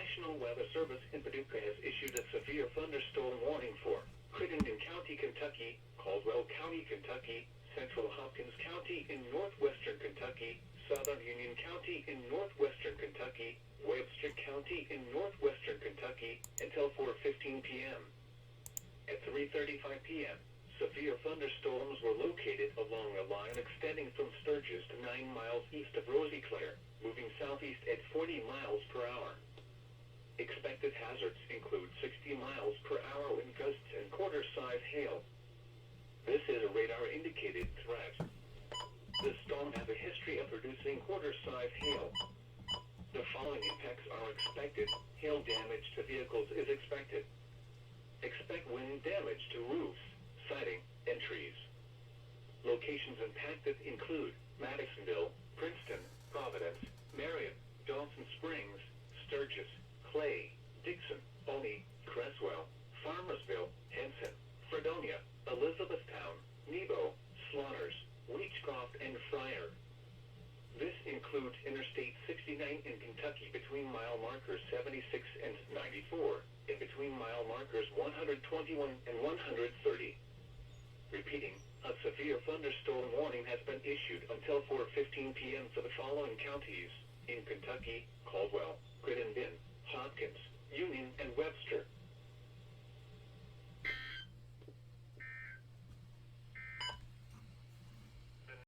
National Weather Service in Paducah has issued a severe thunderstorm warning for Crittenden County, Kentucky, Caldwell County, Kentucky, Central Hopkins County in northwestern Kentucky, Southern Union County in northwestern Kentucky, Webster County in northwestern Kentucky, until 4:15 p.m. At 3:35 p.m., severe thunderstorms were located along a line extending from Sturgis to 9 miles east of Rosiclare, moving southeast at 40 miles per hour. Expected hazards include 60 miles per hour wind gusts and quarter-size hail. This is a radar-indicated threat. The storm has a history of producing quarter-size hail. The following impacts are expected. Hail damage to vehicles is expected. Expect wind damage to roofs, siding, and trees. Locations impacted include Madisonville, Princeton, Providence, Marion, Dawson Springs, Sturgis, Clay, Dixon, Olney, Creswell, Farmersville, Henson, Fredonia, Elizabethtown, Nebo, Slaughters, Leechcroft, and Fryer. This includes Interstate 69 in Kentucky between mile markers 76 and 94, and between mile markers 121 and 130. Repeating, a severe thunderstorm warning has been issued until 4:15 p.m. for the following counties: in Kentucky, Caldwell, Crittenden, Hopkins, Union, and Webster.